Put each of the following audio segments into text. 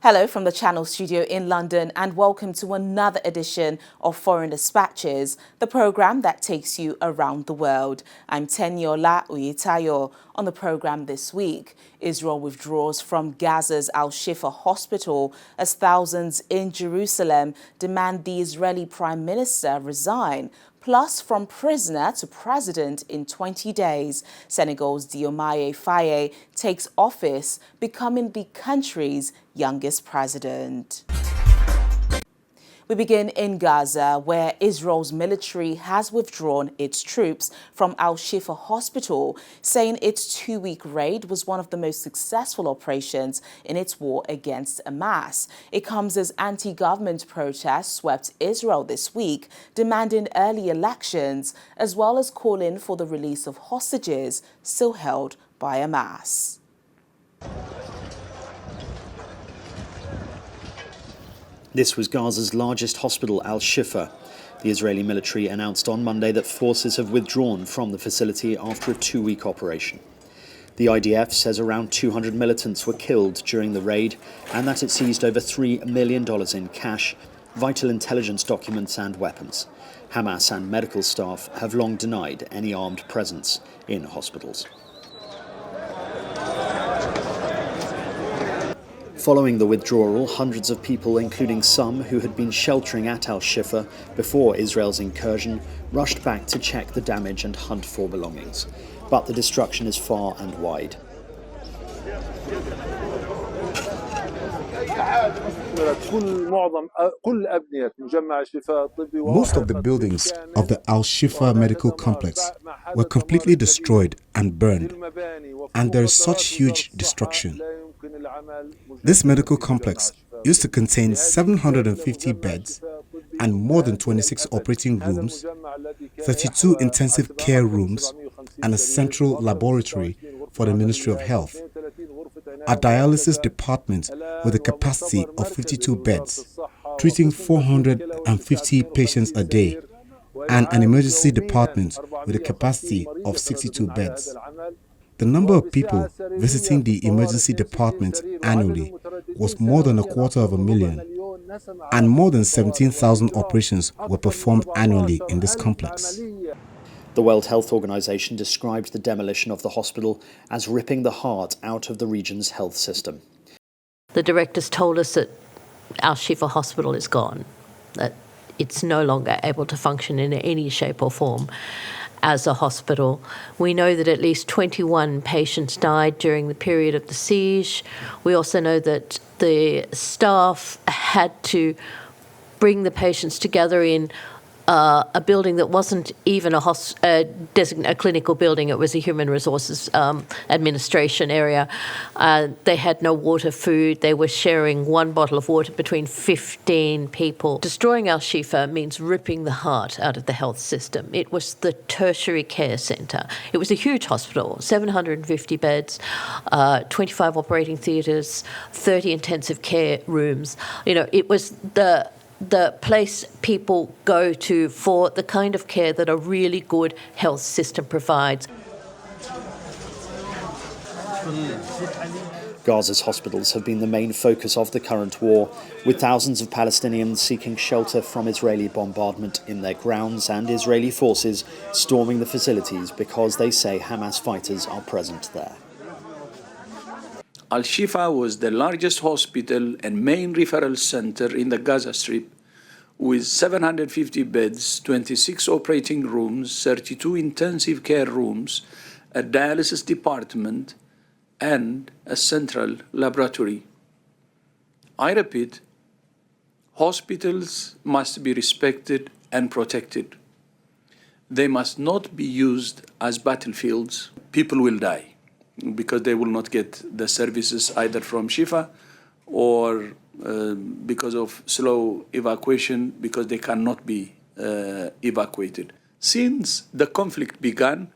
Hello from the Channel studio in London and welcome to another edition of Foreign Dispatches, the programme that takes you around the world. I'm Tenyola Uyitayo. On the programme this week, Israel withdraws from Gaza's Al-Shifa hospital as thousands in Jerusalem demand the Israeli Prime Minister resign. Plus, from prisoner to president in 20 days, Senegal's Diomaye Faye takes office, becoming the country's youngest president. We begin in Gaza, where Israel's military has withdrawn its troops from Al-Shifa hospital, saying its two-week raid was one of the most successful operations in its war against Hamas. It comes as anti-government protests swept Israel this week, demanding early elections, as well as calling for the release of hostages still held by Hamas. This was Gaza's largest hospital, Al-Shifa. The Israeli military announced on Monday that forces have withdrawn from the facility after a two-week operation. The IDF says around 200 militants were killed during the raid and that it seized over $3 million in cash, vital intelligence documents and weapons. Hamas and medical staff have long denied any armed presence in hospitals. Following the withdrawal, hundreds of people, including some who had been sheltering at Al-Shifa before Israel's incursion, rushed back to check the damage and hunt for belongings. But the destruction is far and wide. Most of the buildings of the Al-Shifa medical complex were completely destroyed and burned, and there is such huge destruction. This medical complex used to contain 750 beds and more than 26 operating rooms, 32 intensive care rooms, and a central laboratory for the Ministry of Health, a dialysis department with a capacity of 52 beds, treating 450 patients a day, and an emergency department with a capacity of 62 beds. The number of people visiting the emergency department annually was more than 250,000, and more than 17,000 operations were performed annually in this complex. The World Health Organization described the demolition of the hospital as ripping the heart out of the region's health system. The directors told us that Al-Shifa hospital is gone, that it's no longer able to function in any shape or form as a hospital. We know that at least 21 patients died during the period of the siege. We also know that the staff had to bring the patients together in a building that wasn't even a clinical building. It was a human resources administration area. They had no water, food. They were sharing one bottle of water between 15 people. Destroying Al-Shifa means ripping the heart out of the health system. It was the tertiary care centre. It was a huge hospital, 750 beds, 25 operating theatres, 30 intensive care rooms. You know, it was the place people go to for the kind of care that a really good health system provides. Gaza's hospitals have been the main focus of the current war, with thousands of Palestinians seeking shelter from Israeli bombardment in their grounds and Israeli forces storming the facilities because they say Hamas fighters are present there. Al-Shifa was the largest hospital and main referral center in the Gaza Strip, with 750 beds, 26 operating rooms, 32 intensive care rooms, a dialysis department, and a central laboratory. I repeat, hospitals must be respected and protected. They must not be used as battlefields. People will die because they will not get the services either from Shifa or because of slow evacuation, because they cannot be evacuated. Since the conflict began,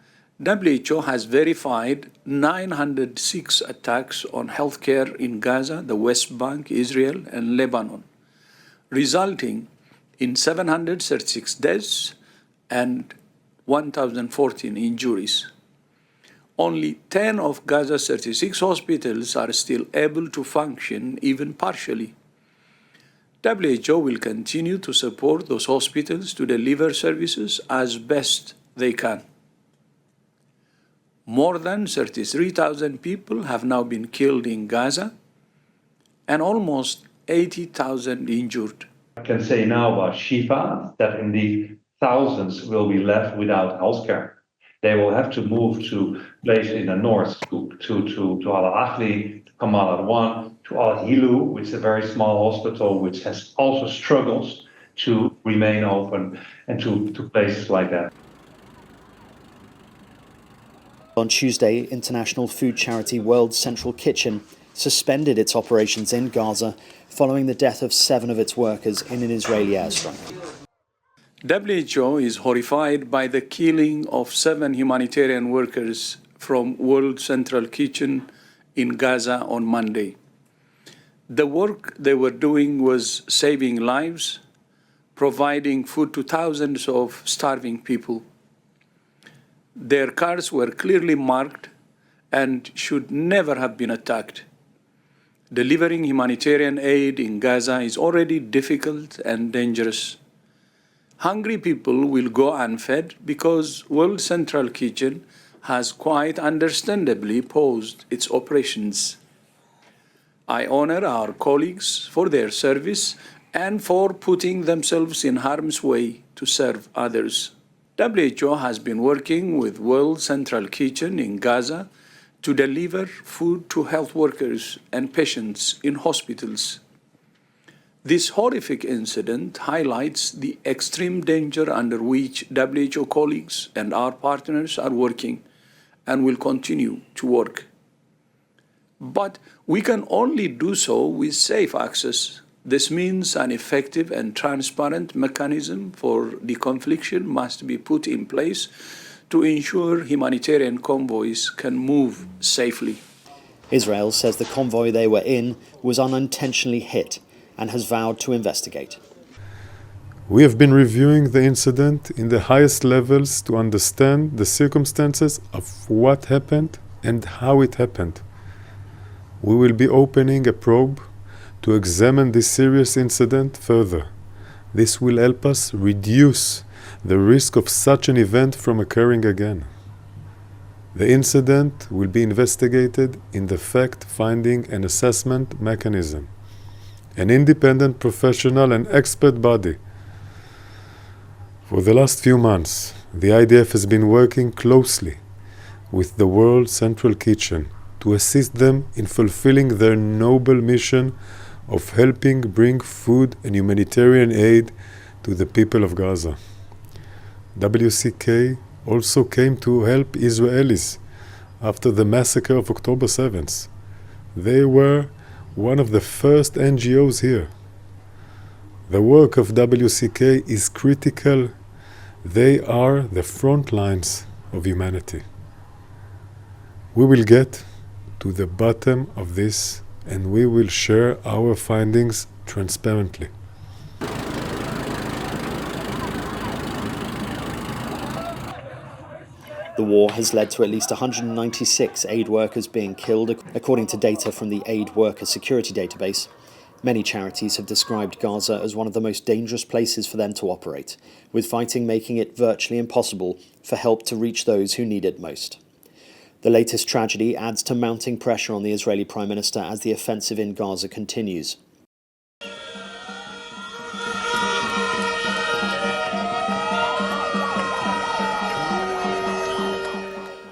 WHO has verified 906 attacks on healthcare in Gaza, the West Bank, Israel, and Lebanon, resulting in 736 deaths and 1,014 injuries. only 10 of Gaza's 36 hospitals are still able to function, even partially. WHO will continue to support those hospitals to deliver services as best they can. More than 33,000 people have now been killed in Gaza and almost 80,000 injured. I can say now about Shifa that indeed thousands will be left without healthcare. They will have to move to places in the north, to Al-Ahli, to Kamal Adwan, to Al-Hilu, which is a very small hospital, which has also struggles to remain open, and to places like that. On Tuesday, international food charity World Central Kitchen suspended its operations in Gaza following the death of 7 of its workers in an Israeli airstrike. WHO is horrified by the killing of 7 humanitarian workers from World Central Kitchen in Gaza on Monday. The work they were doing was saving lives, providing food to thousands of starving people. Their cars were clearly marked and should never have been attacked. Delivering humanitarian aid in Gaza is already difficult and dangerous. Hungry people will go unfed because World Central Kitchen has quite understandably paused its operations. I honor our colleagues for their service and for putting themselves in harm's way to serve others. WHO has been working with World Central Kitchen in Gaza to deliver food to health workers and patients in hospitals. This horrific incident highlights the extreme danger under which WHO colleagues and our partners are working and will continue to work. But we can only do so with safe access. This means an effective and transparent mechanism for deconfliction must be put in place to ensure humanitarian convoys can move safely. Israel says the convoy they were in was unintentionally hit and has vowed to investigate. We have been reviewing the incident in the highest levels to understand the circumstances of what happened and how it happened. We will be opening a probe to examine this serious incident further. This will help us reduce the risk of such an event from occurring again. The incident will be investigated in the fact-finding and assessment mechanism, an independent professional and expert body. For the last few months, the IDF has been working closely with the World Central Kitchen to assist them in fulfilling their noble mission of helping bring food and humanitarian aid to the people of Gaza. WCK also came to help Israelis after the massacre of October 7th. They were one of the first NGOs here. The work of WCK is critical. They are the front lines of humanity. We will get to the bottom of this and we will share our findings transparently. The war has led to at least 196 aid workers being killed, according to data from the Aid Worker Security Database. Many charities have described Gaza as one of the most dangerous places for them to operate, with fighting making it virtually impossible for help to reach those who need it most. The latest tragedy adds to mounting pressure on the Israeli Prime Minister as the offensive in Gaza continues.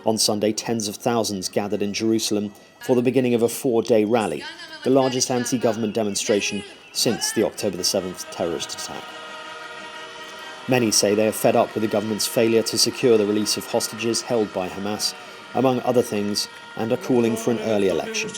On Sunday, tens of thousands gathered in Jerusalem for the beginning of a 4-day rally, the largest anti-government demonstration since the October 7th terrorist attack. Many say they are fed up with the government's failure to secure the release of hostages held by Hamas, among other things, and are calling for an early election.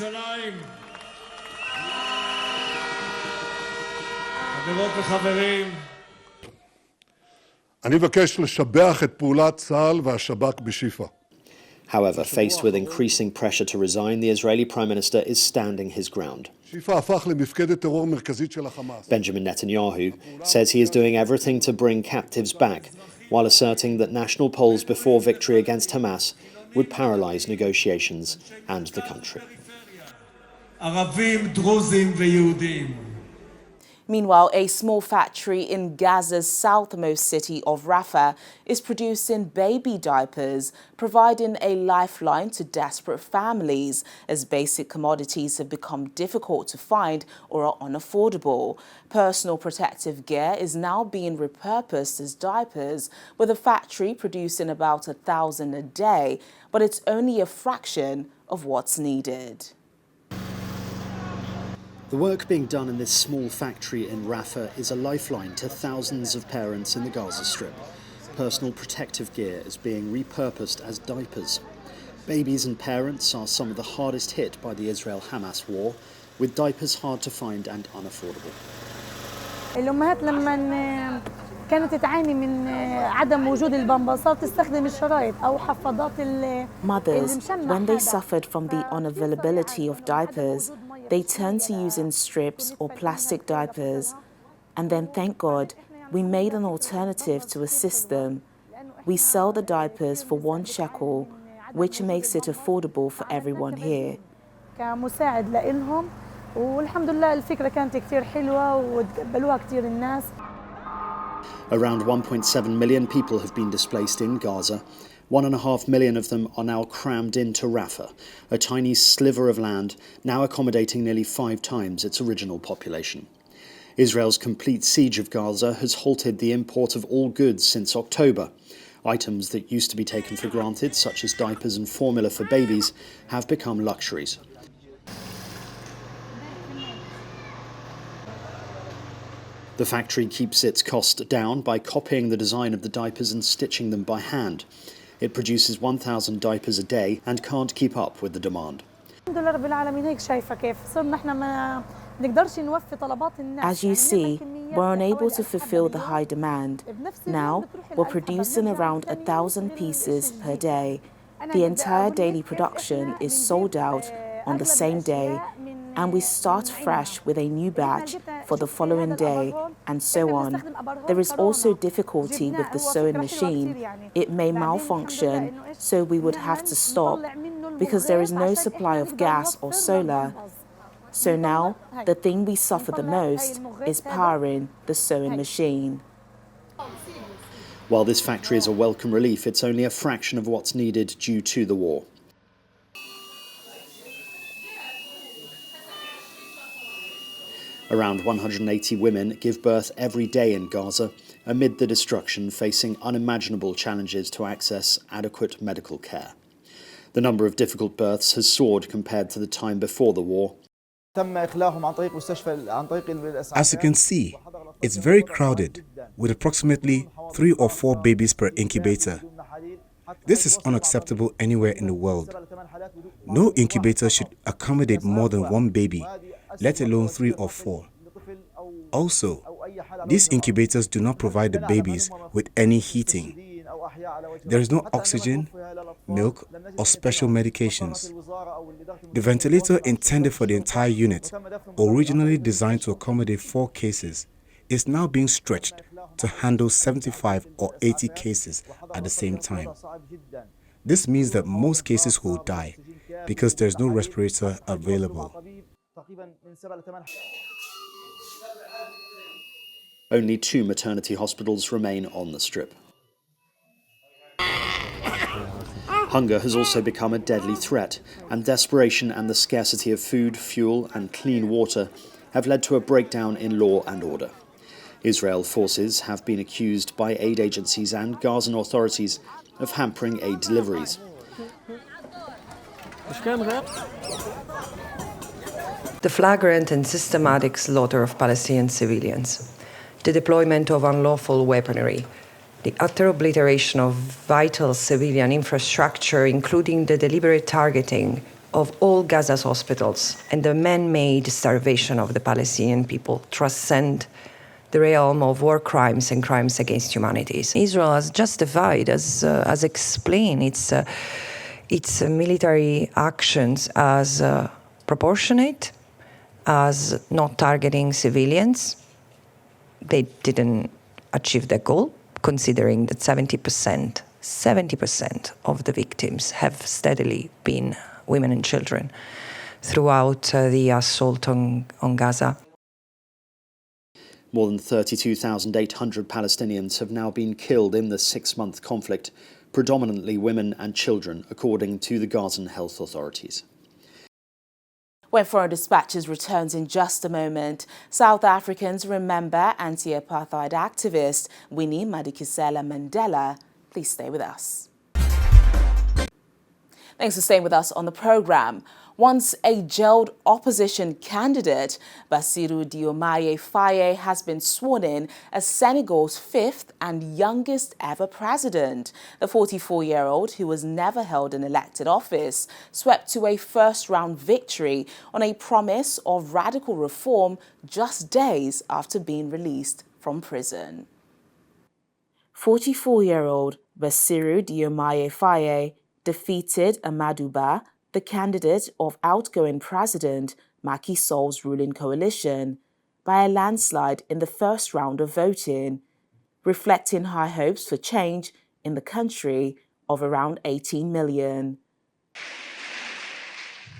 However, faced with increasing pressure to resign, the Israeli Prime Minister is standing his ground. Benjamin Netanyahu says he is doing everything to bring captives back, while asserting that national polls before victory against Hamas would paralyse negotiations and the country. Meanwhile, a small factory in Gaza's southmost city of Rafah is producing baby diapers, providing a lifeline to desperate families as basic commodities have become difficult to find or are unaffordable. Personal protective gear is now being repurposed as diapers, with the factory producing about 1,000 a day, but it's only a fraction of what's needed. The work being done in this small factory in Rafah is a lifeline to thousands of parents in the Gaza Strip. Personal protective gear is being repurposed as diapers. Babies and parents are some of the hardest hit by the Israel-Hamas war, with diapers hard to find and unaffordable. الأمهات لما كانت تعاني من عدم وجود البامباصات تستخدم الشرايط أو حفاضات Mothers, when they suffered from the unavailability of diapers, they turned to using strips or plastic diapers. And then, thank God, we made an alternative to assist them. We sell the diapers for 1 shekel, which makes it affordable for everyone here. كمساعد لإلهم والحمد لله الفكرة كانت كتير حلوة وتقبلوها كتير الناس. Around 1.7 million people have been displaced in Gaza. 1.5 million of them are now crammed into Rafah, a tiny sliver of land now accommodating nearly 5 times its original population. Israel's complete siege of Gaza has halted the import of all goods since October. Items that used to be taken for granted, such as diapers and formula for babies, have become luxuries. The factory keeps its cost down by copying the design of the diapers and stitching them by hand. It produces 1,000 diapers a day and can't keep up with the demand. As you see, we're unable to fulfill the high demand. Now, we're producing around 1,000 pieces per day. The entire daily production is sold out on the same day, and we start fresh with a new batch for the following day, and so on. There is also difficulty with the sewing machine. It may malfunction, so we would have to stop, because there is no supply of gas or solar. So now, the thing we suffer the most is powering the sewing machine. While this factory is a welcome relief, it's only a fraction of what's needed due to the war. Around 180 women give birth every day in Gaza, amid the destruction, facing unimaginable challenges to access adequate medical care. The number of difficult births has soared compared to the time before the war. As you can see, it's very crowded, with approximately 3 or 4 babies per incubator. This is unacceptable anywhere in the world. No incubator should accommodate more than 1 baby, let alone 3 or 4. Also, these incubators do not provide the babies with any heating. There is no oxygen, milk, or special medications. The ventilator intended for the entire unit, originally designed to accommodate 4 cases, is now being stretched to handle 75 or 80 cases at the same time. This means that most cases will die because there is no respirator available. Only 2 maternity hospitals remain on the Strip. Hunger has also become a deadly threat, and desperation and the scarcity of food, fuel and clean water have led to a breakdown in law and order. Israel forces have been accused by aid agencies and Gazan authorities of hampering aid deliveries. The flagrant and systematic slaughter of Palestinian civilians, the deployment of unlawful weaponry, the utter obliteration of vital civilian infrastructure, including the deliberate targeting of all Gaza's hospitals, and the man-made starvation of the Palestinian people transcend the realm of war crimes and crimes against humanity. Israel has justified, has explained its military actions as proportionate, as not targeting civilians. They didn't achieve their goal, considering that 70% 70% of the victims have steadily been women and children throughout the assault on Gaza. More than 32,800 Palestinians have now been killed in the 6-month conflict, predominantly women and children, according to the Gazan health authorities. When Foreign Dispatches returns in just a moment, South Africans remember anti-apartheid activist Winnie Mandela. Please stay with us. Thanks for staying with us on the programme. Once a jailed opposition candidate, Bassirou Diomaye Faye has been sworn in as Senegal's 5th and youngest ever president. The 44-year-old, who has never held an elected office, swept to a first-round victory on a promise of radical reform just days after being released from prison. 44-year-old Bassirou Diomaye Faye defeated Amadou Ba, the candidate of outgoing President Macky Sall's ruling coalition, by a landslide in the first round of voting, reflecting high hopes for change in the country of around 18 million.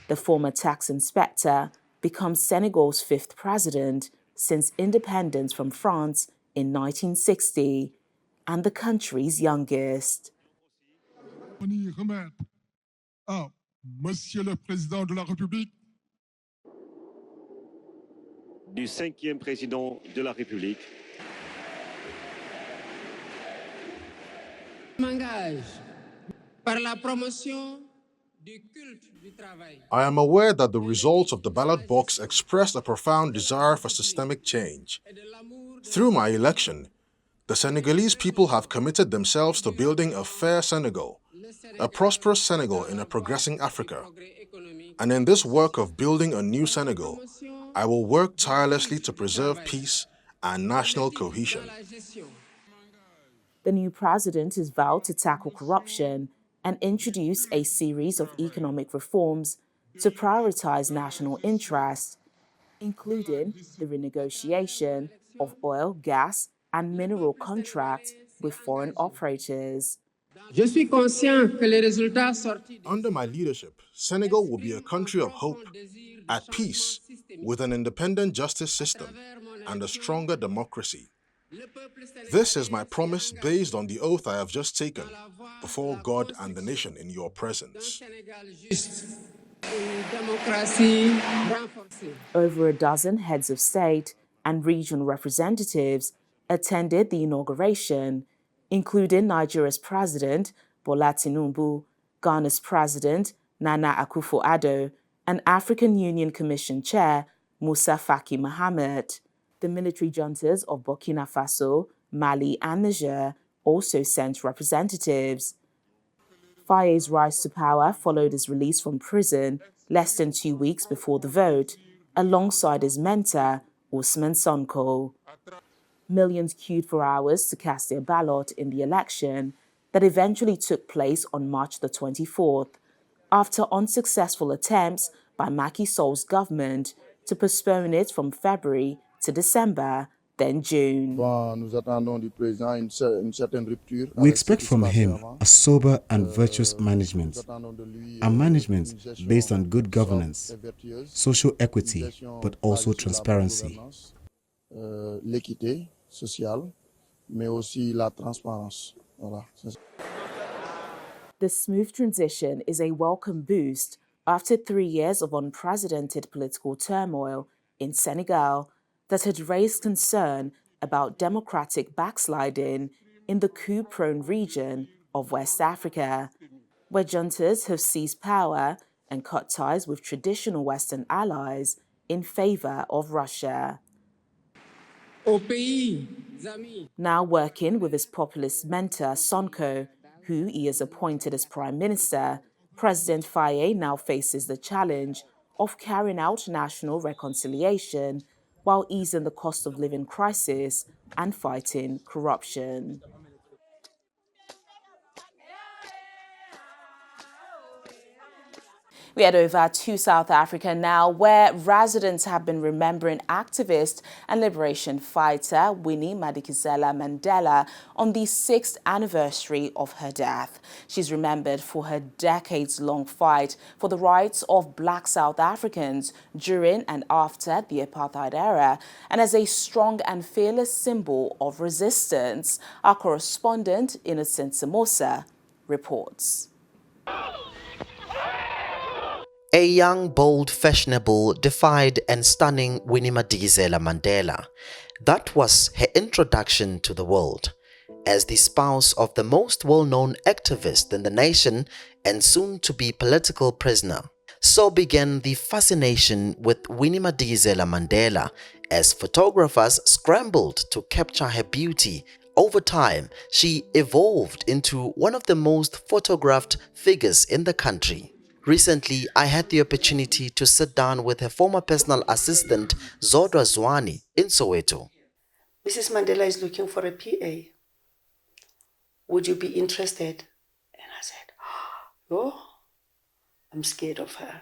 The former tax inspector becomes Senegal's 5th president since independence from France in 1960, and the country's youngest. Monsieur le Président de la République. Du 5e président de la République. M'engage par la promotion du culte du travail. I am aware that the results of the ballot box expressed a profound desire for systemic change. Through my election, the Senegalese people have committed themselves to building a fair Senegal, a prosperous Senegal in a progressing Africa. And in this work of building a new Senegal, I will work tirelessly to preserve peace and national cohesion. The new president has vowed to tackle corruption and introduce a series of economic reforms to prioritize national interests, including the renegotiation of oil, gas, and mineral contracts with foreign operators. Under my leadership, Senegal will be a country of hope, at peace, with an independent justice system and a stronger democracy. This is my promise based on the oath I have just taken before God and the nation in your presence. Over a dozen heads of state and regional representatives attended the inauguration, including Nigeria's President Bola Tinubu, Ghana's President Nana Akufo-Addo, and African Union Commission Chair Musa Faki Mohammed. The military juntas of Burkina Faso, Mali, and Niger also sent representatives. Faye's rise to power followed his release from prison less than 2 weeks before the vote, alongside his mentor, Ousmane Sonko. Millions queued for hours to cast their ballot in the election that eventually took place on March the 24th, after unsuccessful attempts by Macky Sall's government to postpone it from February to December, then June. We expect from him a sober and virtuous management, a management based on good governance, social equity, but also transparency. L'équité sociale, mais aussi la transparence. Voilà. The smooth transition is a welcome boost after 3 years of unprecedented political turmoil in Senegal that had raised concern about democratic backsliding in the coup-prone region of West Africa, where juntas have seized power and cut ties with traditional Western allies in favor of Russia. Now working with his populist mentor, Sonko, who he has appointed as Prime Minister, President Faye now faces the challenge of carrying out national reconciliation while easing the cost of living crisis and fighting corruption. We head over to South Africa now, where residents have been remembering activist and liberation fighter Winnie Madikizela Mandela on the 6th anniversary of her death. She's remembered for her decades-long fight for the rights of Black South Africans during and after the apartheid era, and as a strong and fearless symbol of resistance. Our correspondent, Innocent Samosa, reports. A young, bold, fashionable, defied and stunning Winnie Madikizela Mandela. That was her introduction to the world. As the spouse of the most well-known activist in the nation and soon-to-be political prisoner. So began the fascination with Winnie Madikizela Mandela as photographers scrambled to capture her beauty. Over time, she evolved into one of the most photographed figures in the country. Recently, I had the opportunity to sit down with her former personal assistant, Zodwa Zwani, in Soweto. Mrs. Mandela is looking for a PA. Would you be interested? And I said, oh, I'm scared of her.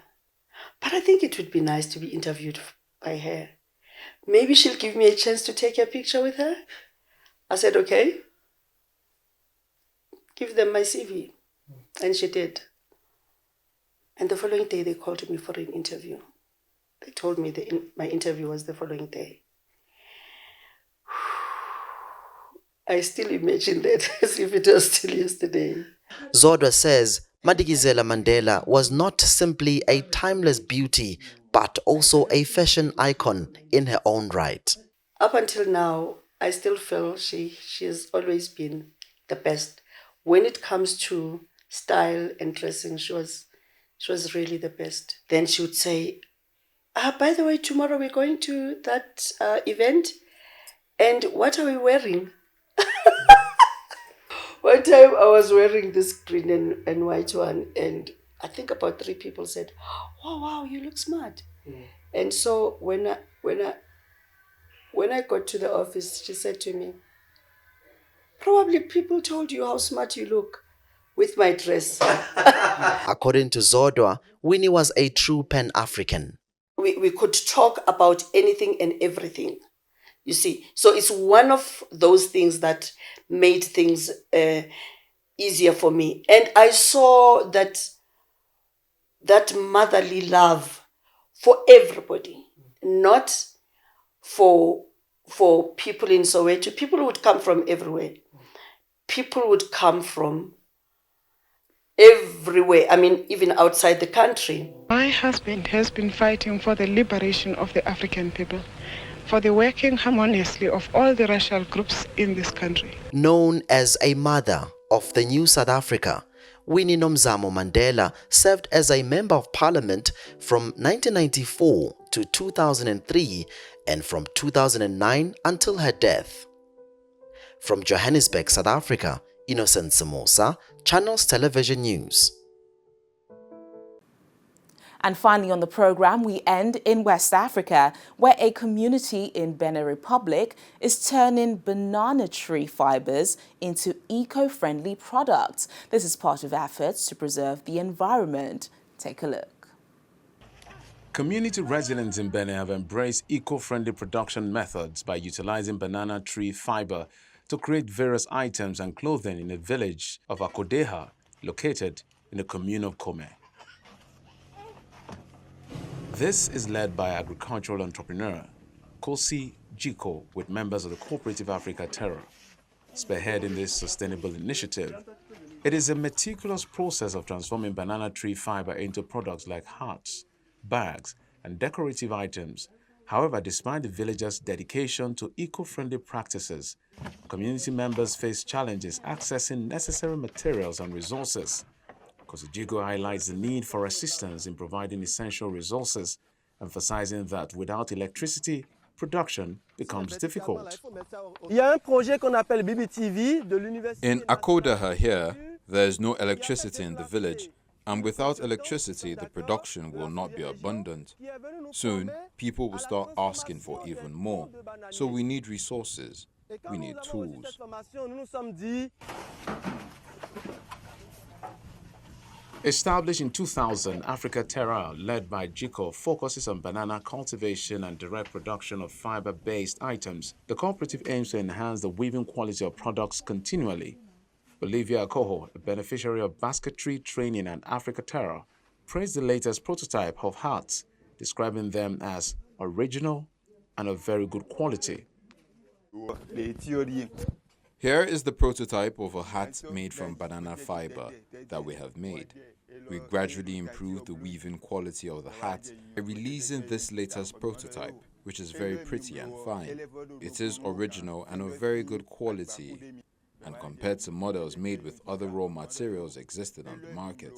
But I think it would be nice to be interviewed by her. Maybe she'll give me a chance to take a picture with her. I said, okay. Give them my CV. And she did. And the following day, they called me for an interview. They told me my interview was the following day. I still imagine that as if it was still yesterday. Zodwa says Madikizela Mandela was not simply a timeless beauty, but also a fashion icon in her own right. Up until now, I still feel she has always been the best. When it comes to style and dressing, she was really the best. Then she would say, by the way, tomorrow we're going to that event. And what are we wearing? One time I was wearing this green and white one. And I think about 3 people said, oh, wow, you look smart. And so when I got to the office, she said to me, probably people told you how smart you look with my dress. According to Zodwa, Winnie was a true Pan-African. We could talk about anything and everything, you see. So it's one of those things that made things easier for me. And I saw that motherly love for everybody, not for people in Soweto. People would come from everywhere. People would come from everywhere, I mean, even outside the country. My husband has been fighting for the liberation of the African people, for the working harmoniously of all the racial groups in this country. Known as a mother of the new South Africa, Winnie Nomzamo Mandela served as a member of parliament from 1994 to 2003 and from 2009 until her death. From Johannesburg, South Africa, Innocent Samosa, Channels Television News. And finally on the program, we end in West Africa, where a community in Benin Republic is turning banana tree fibers into eco-friendly products. This is part of efforts to preserve the environment. Take a look. Community residents in Benin have embraced eco-friendly production methods by utilizing banana tree fiber to create various items and clothing in the village of Akodeha, located in the commune of Kome. This is led by agricultural entrepreneur Kosi Jiko with members of the Cooperative Africa Terra. Spearheading this sustainable initiative, it is a meticulous process of transforming banana tree fiber into products like hats, bags, and decorative items. However, despite the villagers' dedication to eco-friendly practices, community members face challenges accessing necessary materials and resources. Kosijigo highlights the need for assistance in providing essential resources, emphasizing that without electricity, production becomes difficult. In Akodeha here, there is no electricity in the village, and without electricity, the production will not be abundant. Soon, people will start asking for even more. So we need resources. We need tools. Established in 2000, Africa Terra, led by Jiko, focuses on banana cultivation and direct production of fiber-based items. The cooperative aims to enhance the weaving quality of products continually. Olivia Akoho, a beneficiary of basketry training at Africa Terra, praised the latest prototype of hats, describing them as original and of very good quality. Here is the prototype of a hat made from banana fiber that we have made. We gradually improved the weaving quality of the hat by releasing this latest prototype, which is very pretty and fine. It is original and of very good quality, and compared to models made with other raw materials existing on the market.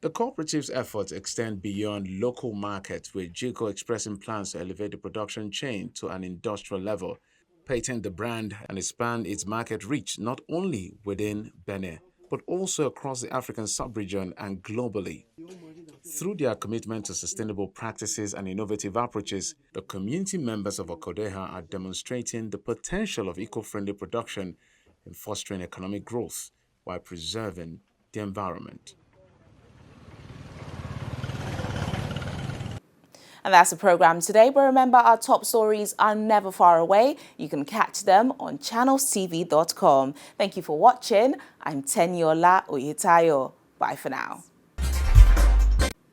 The cooperative's efforts extend beyond local markets, with Jiko expressing plans to elevate the production chain to an industrial level, patent the brand and expand its market reach not only within Benin, but also across the African sub-region and globally. Through their commitment to sustainable practices and innovative approaches, the community members of Okodeha are demonstrating the potential of eco-friendly production in fostering economic growth while preserving the environment. And that's the program today, but remember our top stories are never far away. You can catch them on channelstv.com. Thank you for watching. I'm Tenyola Oyetayo. Bye for now.